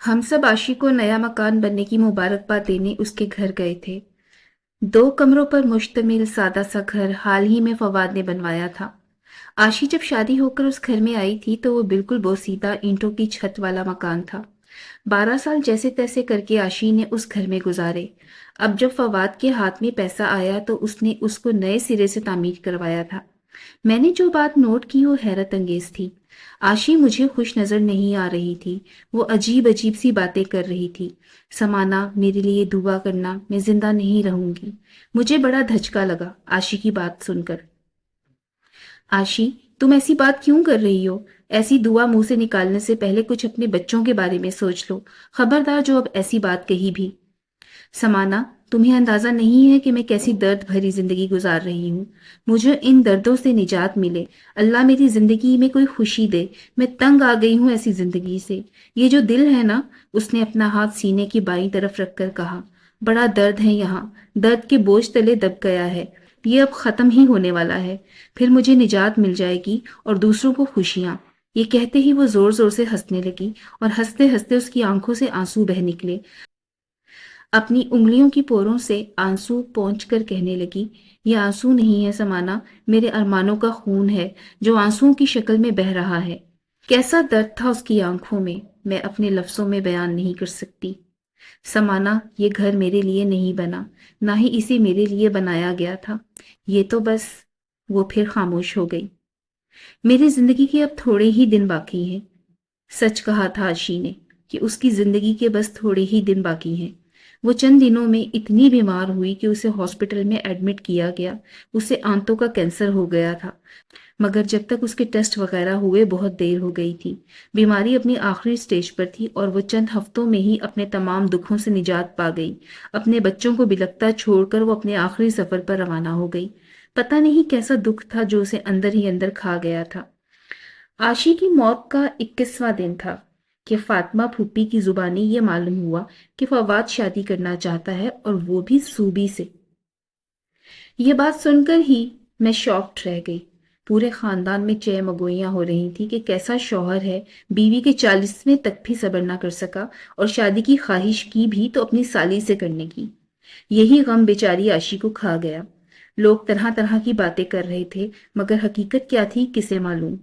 हम सब आशी को नया मकान बनने की मुबारकबाद देने उसके घर गए थे। 2 कमरों पर मुश्तमिल सादा सा घर हाल ही में फवाद ने बनवाया था। आशी जब शादी होकर उस घर में आई थी तो वो बिल्कुल बोसीदा ईंटों की छत वाला मकान था। 12 साल जैसे तैसे करके आशी ने उस घर में गुजारे। अब जब फवाद के हाथ में पैसा आया तो उसने उसको नए सिरे से तामीर करवाया था। मैंने जो बात नोट की वो हैरत अंगेज थी। आशी मुझे खुश नजर नहीं आ रही थी। वो अजीब अजीब सी बातें कर रही थी। समाना, मेरे लिए दुआ करना, मैं जिंदा नहीं रहूंगी। मुझे बड़ा धचका लगा आशी की बात सुनकर। आशी, तुम ऐसी बात क्यों कर रही हो? ऐसी दुआ मुंह से निकालने से पहले कुछ अपने बच्चों के बारे में सोच लो। खबरदार जो अब ऐसी बात कही भी। समाना, तुम्हें अंदाजा नहीं है कि मैं कैसी दर्द भरी जिंदगी गुजार रही हूँ। मुझे इन दर्दों से निजात मिले। अल्लाह मेरी जिंदगी में कोई खुशी दे। मैं तंग आ गई हूँ ऐसी जिंदगी से। ये जो दिल है ना, उसने अपना हाथ सीने की बाईं तरफ रखकर कहा, बड़ा दर्द है यहाँ। दर्द के बोझ तले दब गया है। ये अब खत्म ही होने वाला है। फिर मुझे निजात मिल जाएगी और दूसरों को खुशियां। ये कहते ही वो जोर जोर से हंसने लगी और हंसते हंसते उसकी आंखों से आंसू बह निकले। अपनी उंगलियों की पोरों से आंसू पोंछ कर कहने लगी, ये आंसू नहीं है समाना, मेरे अरमानों का खून है जो आंसुओं की शक्ल में बह रहा है। कैसा दर्द था उसकी आंखों में, मैं अपने लफ्जों में बयान नहीं कर सकती। समाना, ये घर मेरे लिए नहीं बना, ना ही इसे मेरे लिए बनाया गया था। ये तो बस। वो फिर खामोश हो गई। मेरी जिंदगी के अब थोड़े ही दिन बाकी हैं। सच कहा था आशी ने कि उसकी जिंदगी के बस थोड़े ही दिन बाकी हैं। वो चंद दिनों में इतनी बीमार हुई कि उसे हॉस्पिटल में एडमिट किया गया। उसे आंतों का कैंसर हो गया था। मगर जब तक उसके टेस्ट वगैरह हुए बहुत देर हो गई थी। बीमारी अपनी आखिरी स्टेज पर थी और वो चंद हफ्तों में ही अपने तमाम दुखों से निजात पा गई। अपने बच्चों को बिलखता छोड़कर वो अपने आखिरी सफर पर रवाना हो गई। पता नहीं कैसा दुख था जो उसे अंदर ही अंदर खा गया था। आशी की मौत का 21वां दिन था कि फातिमा फूफी की जुबानी ये मालूम हुआ कि फवाद शादी करना चाहता है और वो भी सूबी से। ये बात सुनकर ही मैं शॉक्ड रह गई। पूरे खानदान में चहमगोइयां हो रही थी कि कैसा शौहर है, बीवी के 40वें तक भी सब्र ना कर सका और शादी की ख्वाहिश की भी तो अपनी साली से करने की। यही गम बेचारी आशी को खा गया। लोग तरह तरह की बातें कर रहे थे, मगर हकीकत क्या थी किसे मालूम।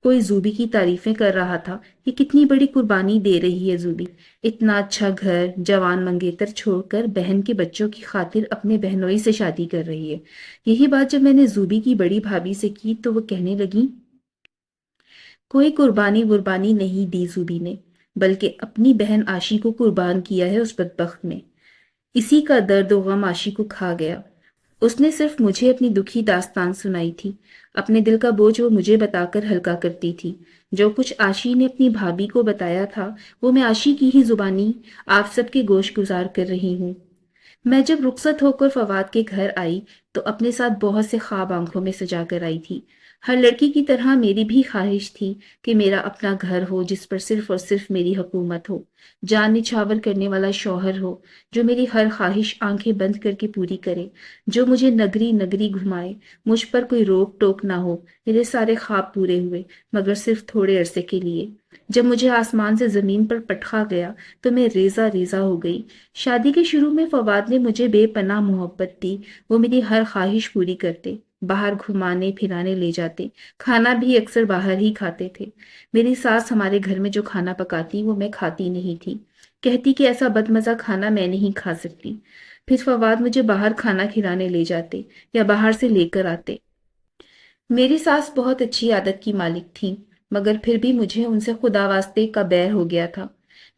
कोई जूबी की तारीफें कर रहा था कि कितनी बड़ी कुर्बानी दे रही है जूबी। इतना अच्छा घर, जवान मंगेतर छोड़कर बहन के बच्चों की खातिर अपने बहनोई से शादी कर रही है। यही बात जब मैंने जूबी की बड़ी भाभी से की तो वो कहने लगी, कोई कुर्बानी वुर्बानी नहीं दी जूबी ने, बल्कि अपनी बहन आशी को कुर्बान किया है उस बदबख्त ने। इसी का दर्द व गम आशी को खा गया। उसने सिर्फ मुझे अपनी दुखी दास्तान सुनाई थी। अपने दिल का बोझ वो मुझे बताकर हल्का करती थी। जो कुछ आशी ने अपनी भाभी को बताया था वो मैं आशी की ही जुबानी आप सबके गोश गुजार कर रही हूँ। मैं जब रुखसत होकर फवाद के घर आई तो अपने साथ बहुत से ख्वाब आंखों में सजा कर आई थी। हर लड़की की तरह मेरी भी ख्वाहिश थी कि मेरा अपना घर हो जिस पर सिर्फ और सिर्फ मेरी हुकूमत हो। जान निछावर करने वाला शौहर हो जो मेरी हर ख्वाहिश आंखें बंद करके पूरी करे। जो मुझे नगरी नगरी घुमाए। मुझ पर कोई रोक टोक ना हो। मेरे सारे ख्वाब पूरे हुए, मगर सिर्फ थोड़े अरसे के लिए। जब मुझे आसमान से जमीन पर पटखा गया तो मैं रेजा रेजा हो गई। शादी के शुरू में फवाद ने मुझे बेपनाह मोहब्बत दी। वो मेरी हर ख्वाहिश पूरी करते, बाहर घुमाने फिराने ले जाते। खाना भी अक्सर बाहर ही खाते थे। मेरी सास हमारे घर में जो खाना पकाती वो मैं खाती नहीं थी। कहती कि ऐसा बदमजा खाना मैं नहीं खा सकती। फिर फवाद मुझे बाहर खाना खिलाने ले जाते या बाहर से लेकर आते। मेरी सास बहुत अच्छी आदत की मालिक थी, मगर फिर भी मुझे उनसे खुदा वास्ते का बैर हो गया था।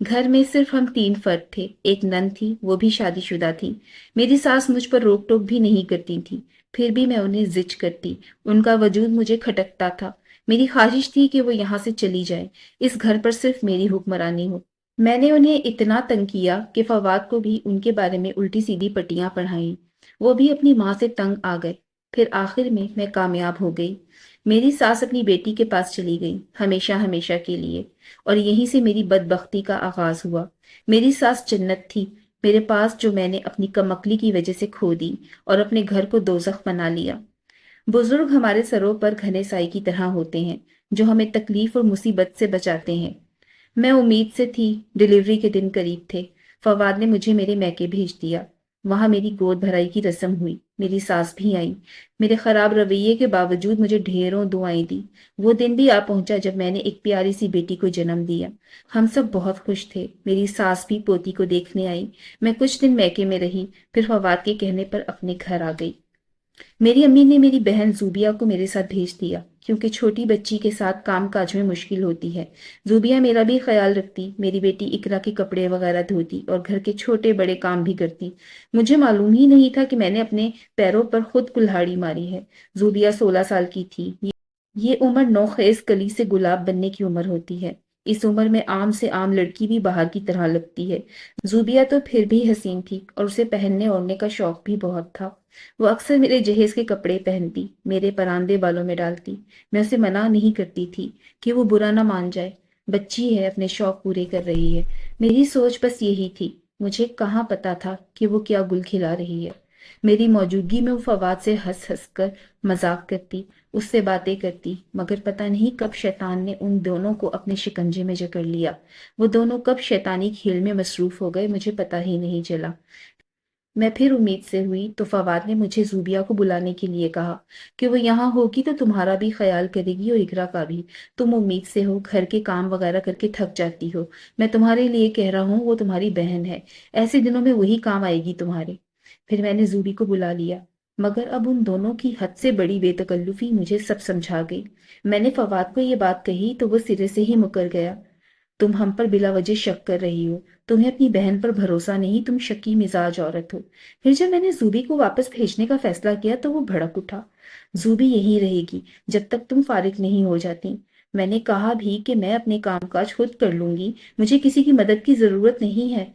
घर में सिर्फ हम 3 फर्द थे। एक नन थी, वो भी शादीशुदा थी। मेरी सास मुझ पर रोक टोक भी नहीं करती थी, फिर भी मैं उन्हें जिज करती। उनका वजूद मुझे खटकता था। मेरी ख्वाहिश थी कि वो यहाँ से चली जाए, इस घर पर सिर्फ मेरी हुक्मरानी हो। मैंने उन्हें इतना तंग किया कि फवाद को भी उनके बारे में उल्टी सीधी पट्टियां पढ़ाई। वो भी अपनी माँ से तंग आ गए। फिर आखिर में मैं कामयाब हो गई। मेरी सास अपनी बेटी के पास चली गई, हमेशा हमेशा के लिए। और यहीं से मेरी बदबख्ती का आगाज हुआ। मेरी सास जन्नत थी मेरे पास, जो मैंने अपनी कमअक्ली की वजह से खो दी और अपने घर को दोजख बना लिया। बुजुर्ग हमारे सरों पर घने साई की तरह होते हैं, जो हमें तकलीफ और मुसीबत से बचाते हैं। मैं उम्मीद से थी। डिलीवरी के दिन करीब थे। फवाद ने मुझे मेरे मैके भेज दिया। वहां मेरी गोद भराई की रस्म हुई। मेरी सास भी आई। मेरे खराब रवैये के बावजूद मुझे ढेरों दुआएं दी। वो दिन भी आ पहुंचा जब मैंने एक प्यारी सी बेटी को जन्म दिया। हम सब बहुत खुश थे। मेरी सास भी पोती को देखने आई। मैं कुछ दिन मैके में रही, फिर फवाद के कहने पर अपने घर आ गई। मेरी अम्मी ने मेरी बहन जूबिया को मेरे साथ भेज दिया, क्योंकि छोटी बच्ची के साथ काम काज में मुश्किल होती है। जूबिया मेरा भी ख्याल रखती, मेरी बेटी इकरा के कपड़े वगैरह धोती और घर के छोटे बड़े काम भी करती। मुझे मालूम ही नहीं था कि मैंने अपने पैरों पर खुद कुल्हाड़ी मारी है। जूबिया 16 साल की थी। ये उम्र नौखेज कली से गुलाब बनने की उम्र होती है। इस उम्र में आम से आम लड़की भी बाहर की तरह लगती है। जूबिया तो फिर भी हसीन थी और उसे पहनने ओढ़ने का शौक भी बहुत था। वो अक्सर मेरे जहेज के कपड़े पहनती, मेरे परांदे बालों में डालती। मैं उसे मना नहीं करती थी कि वो बुरा ना मान जाए। बच्ची है, अपने शौक पूरे कर रही है। मेरी सोच बस यही थी। मुझे कहाँ पता था कि वो क्या गुल खिला रही है। मेरी मौजूदगी में वो फवाद से हंस हंस कर मजाक करती, उससे बातें करती, मगर पता नहीं कब शैतान ने उन दोनों को अपने शिकंजे में जकड़ लिया। वो दोनों कब शैतानी खेल में मसरूफ हो गए, मुझे पता ही नहीं चला। मैं फिर उम्मीद से हुई तो फवाद ने मुझे जूबिया को बुलाने के लिए कहा कि वो यहाँ होगी तो तुम्हारा भी ख्याल करेगी और इकरा का भी। तुम उम्मीद से हो, घर के काम वगैरह करके थक जाती हो। मैं तुम्हारे लिए कह रहा हूँ, वो तुम्हारी बहन है। ऐसे दिनों में वही काम आएगी तुम्हारे। फिर मैंने जूबी को बुला लिया, मगर अब उन दोनों की हद से बड़ी बेतकल्लुफी मुझे सब समझा गई। मैंने फवाद को ये बात कही तो वो सिरे से ही मुकर गया। तुम हम पर बिला वजह शक कर रही हो। तुम्हें अपनी बहन पर भरोसा नहीं, तुम शकी मिजाज औरत हो। फिर जब मैंने जूबी को वापस भेजने का फैसला किया तो वो भड़क उठा। जूबी यहीं रहेगी जब तक तुम फारिग नहीं हो जाती। मैंने कहा भी कि मैं अपने कामकाज खुद कर लूंगी, मुझे किसी की मदद की जरूरत नहीं है।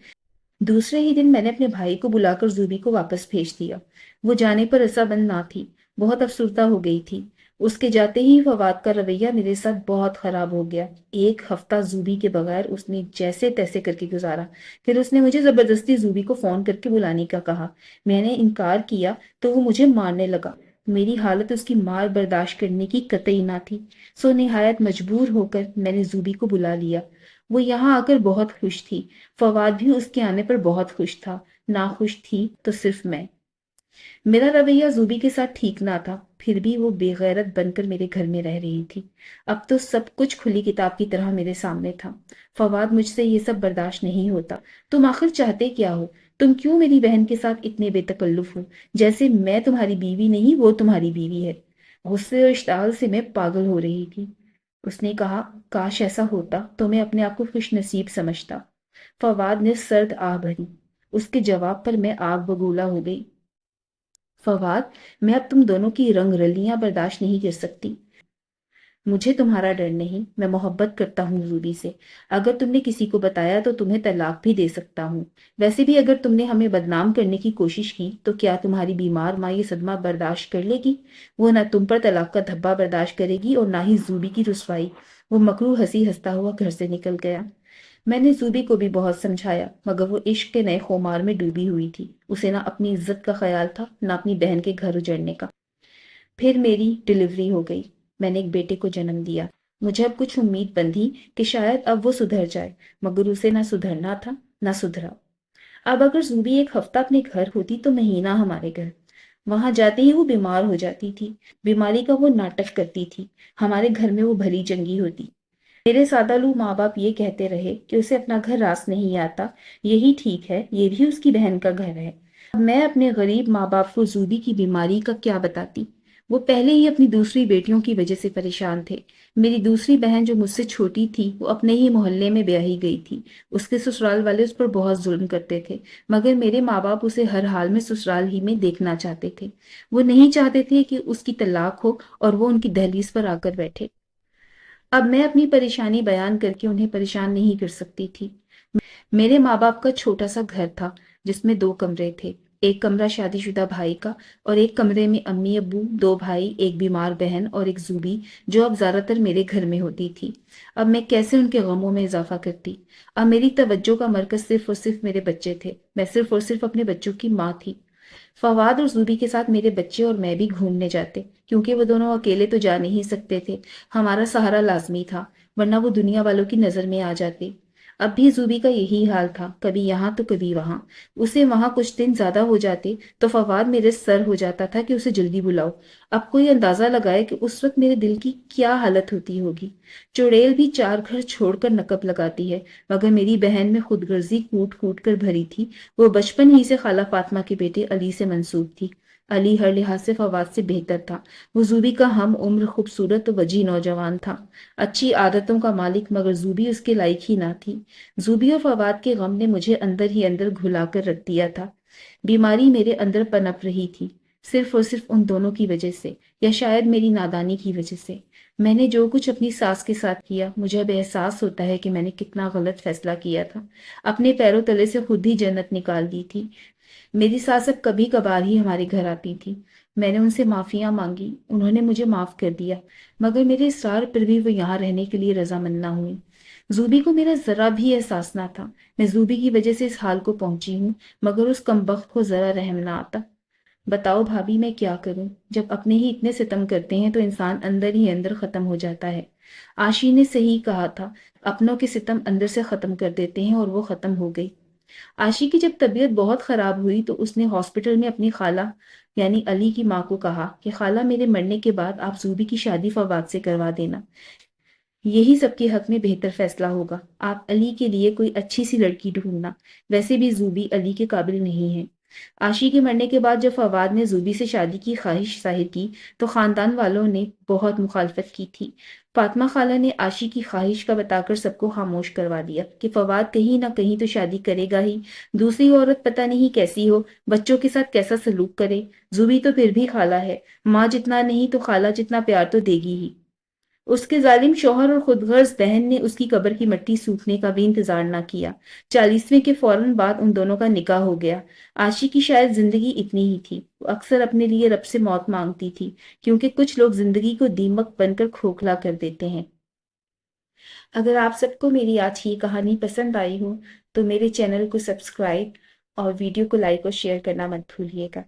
दूसरे ही दिन मैंने अपने भाई को बुलाकर जूबी को वापस भेज दिया। वो जाने पर रसाबंद ना थी, बहुत अफसुर्दा हो गई थी। उसके जाते ही फवाद का रवैया मेरे साथ बहुत खराब हो गया। एक हफ्ता जूबी के बगैर उसने जैसे तैसे करके गुजारा। फिर उसने मुझे जबरदस्ती जूबी को फोन करके बुलाने का कहा। मैंने इनकार किया तो वो मुझे मारने लगा। मेरी हालत उसकी मार बर्दाश्त करने की कतई ना थी। सो निहायत मजबूर होकर मैंने जूबी को बुला लिया। वो यहाँ आकर बहुत खुश थी। फवाद भी उसके आने पर बहुत खुश था। नाखुश थी तो सिर्फ मैं। मेरा रवैया जूबी के साथ ठीक ना था, फिर भी वो बेगैरत बनकर मेरे घर में रह रही थी। अब तो सब कुछ खुली किताब की तरह मेरे सामने था। फवाद, मुझसे ये सब बर्दाश्त नहीं होता। तुम आखिर चाहते क्या हो? तुम क्यों मेरी बहन के साथ इतने बेतकल्लुफ हो? जैसे मैं तुम्हारी बीवी नहीं, वो तुम्हारी बीवी है। गुस्से और इश्ताल से मैं पागल हो रही थी। उसने कहा, काश ऐसा होता तो मैं अपने आप को खुश नसीब समझता। फवाद ने सर्द आह भरी। उसके जवाब पर मैं आग बबूला हो गई। फवाद, मैं अब तुम दोनों की रंग रलियां बर्दाश्त नहीं कर सकती। मुझे तुम्हारा डर नहीं, मैं मोहब्बत करता हूँ रूबी से। अगर तुमने किसी को बताया तो तुम्हें तलाक भी दे सकता हूँ। वैसे भी अगर तुमने हमें बदनाम करने की कोशिश की तो क्या तुम्हारी बीमार माँ ये सदमा बर्दाश्त कर लेगी? वो ना तुम पर तलाक का धब्बा बर्दाश्त करेगी और ना ही जूबी की रुसवाई। वो मकरू हंसी हंसता हुआ घर से निकल गया। मैंने जूबी को भी बहुत समझाया, मगर वो इश्क के नए खुमार में डूबी हुई थी। उसे ना अपनी इज्जत का ख्याल था, ना अपनी बहन के घर उजड़ने का। फिर मेरी डिलीवरी हो गई। मैंने एक बेटे को जन्म दिया। मुझे अब कुछ उम्मीद बंधी कि शायद अब वो सुधर जाए, मगर उसे ना सुधरना था, ना सुधरा। अब अगर जूबी एक हफ्ता अपने घर होती तो महीना हमारे घर। वहां जाते ही वो बीमार हो जाती थी। बीमारी का वो नाटक करती थी। हमारे घर में वो भली चंगी होती। मेरे सादालू माँ बाप ये कहते रहे कि उसे अपना घर रास नहीं आता। यही ठीक है, ये भी उसकी बहन का घर है। अब मैं अपने गरीब माँ बाप को जूबी की बीमारी का क्या बताती? वो पहले ही अपनी दूसरी बेटियों की वजह से परेशान थे। मेरी दूसरी बहन जो मुझसे छोटी थी वो अपने ही मोहल्ले में ब्याही गई थी। उसके ससुराल वाले उस पर बहुत जुल्म करते थे, मगर मेरे माँ बाप उसे हर हाल में ससुराल ही में देखना चाहते थे। वो नहीं चाहते थे कि उसकी तलाक हो और वो उनकी दहलीज पर आकर बैठे। अब मैं अपनी परेशानी बयान करके उन्हें परेशान नहीं कर सकती थी। मेरे माँ बाप का छोटा सा घर था, जिसमें दो कमरे थे। एक कमरा शादीशुदा भाई का और एक कमरे में अम्मी अब्बू, दो भाई, एक बीमार बहन और एक जूबी, जो अब ज्यादातर मेरे घर में होती थी। अब मैं कैसे उनके गमों में इजाफा करती? अब मेरी तवज्जो का मरकज सिर्फ और सिर्फ मेरे बच्चे थे। मैं सिर्फ और सिर्फ अपने बच्चों की माँ थी। फवाद और जूबी के साथ मेरे बच्चे और मैं भी घूमने जाते, क्योंकि वो दोनों अकेले तो जा नहीं सकते थे। हमारा सहारा लाजमी था, वरना वो दुनिया वालों की नजर में आ जाते। अब भी ज़ूबी का यही हाल था, कभी यहाँ तो कभी वहाँ। उसे वहाँ कुछ दिन ज़्यादा हो जाते तो फवाद मेरे सर हो जाता था कि उसे जल्दी बुलाओ। अब कोई अंदाज़ा लगाए कि उस वक्त मेरे दिल की क्या हालत होती होगी। चुड़ैल भी चार घर छोड़कर नकब लगाती है, मगर मेरी बहन में खुदगर्जी कूट कूट कर भरी थी। वो बचपन ही से खाला फातिमा के बेटे अली से मंसूब थी। अली हर लिहाज से फवाद से बेहतर था। वो ज़ूबी का हम उम्र खूबसूरत और वजीह नौजवान था, अच्छी आदतों का मालिक, मगर ज़ूबी उसके लायक ही ना थी। ज़ूबी और फवाद के गम ने मुझे अंदर ही अंदर घुला कर रख दिया था। बीमारी मेरे अंदर पनप रही थी, सिर्फ और सिर्फ उन दोनों की वजह से, या शायद मेरी नादानी की वजह से। मैंने जो कुछ अपनी सास के साथ किया, मुझे अब एहसास होता है कि मैंने कितना गलत फैसला किया था। अपने पैरों तले से खुद ही जन्नत निकाल दी थी। मेरी सास अब कभी कभार ही हमारे घर आती थी। मैंने उनसे माफियां मांगी, उन्होंने मुझे माफ कर दिया, मगर मेरे इसरार पर भी वो यहाँ रहने के लिए रजामंद ना हुई। जूबी को मेरा जरा भी एहसास ना था। मैं जूबी की वजह से इस हाल को पहुंची हूँ, मगर उस कमबख्त को जरा रहम ना आता। बताओ भाभी, मैं क्या करूं? जब अपने ही इतने सितम करते हैं तो इंसान अंदर ही अंदर खत्म हो जाता है। आशी ने सही कहा था, अपनों के सितम अंदर से खत्म कर देते हैं, और वो खत्म हो गई। आशी की जब तबीयत बहुत खराब हुई तो उसने हॉस्पिटल में अपनी खाला यानी अली की माँ को कहा कि खाला, मेरे मरने के बाद आप जूबी की शादी फवाद से करवा देना। यही सबके हक में बेहतर फैसला होगा। आप अली के लिए कोई अच्छी सी लड़की ढूंढना। वैसे भी जूबी अली के काबिल नहीं है। आशी के मरने के बाद जब फवाद ने जूबी से शादी की ख्वाहिश जाहिर की तो खानदान वालों ने बहुत मुखालफत की थी। फातिमा खाला ने आशी की ख्वाहिश का बताकर सबको खामोश करवा दिया कि फवाद कहीं ना कहीं तो शादी करेगा ही। दूसरी औरत पता नहीं कैसी हो, बच्चों के साथ कैसा सलूक करे। जूबी तो फिर भी खाला है, माँ जितना नहीं तो खाला जितना प्यार तो देगी ही। उसके जालिम शौहर और खुदगर्ज बहन ने उसकी कब्र की मिट्टी सूखने का भी इंतजार न किया। 40वें के फौरन बाद उन दोनों का निकाह हो गया। आशी की शायद जिंदगी इतनी ही थी। वो अक्सर अपने लिए रब से मौत मांगती थी, क्योंकि कुछ लोग जिंदगी को दीमक बनकर खोखला कर देते हैं। अगर आप सबको मेरी आज की कहानी पसंद आई हो तो मेरे चैनल को सब्सक्राइब और वीडियो को लाइक और शेयर करना मत भूलिएगा।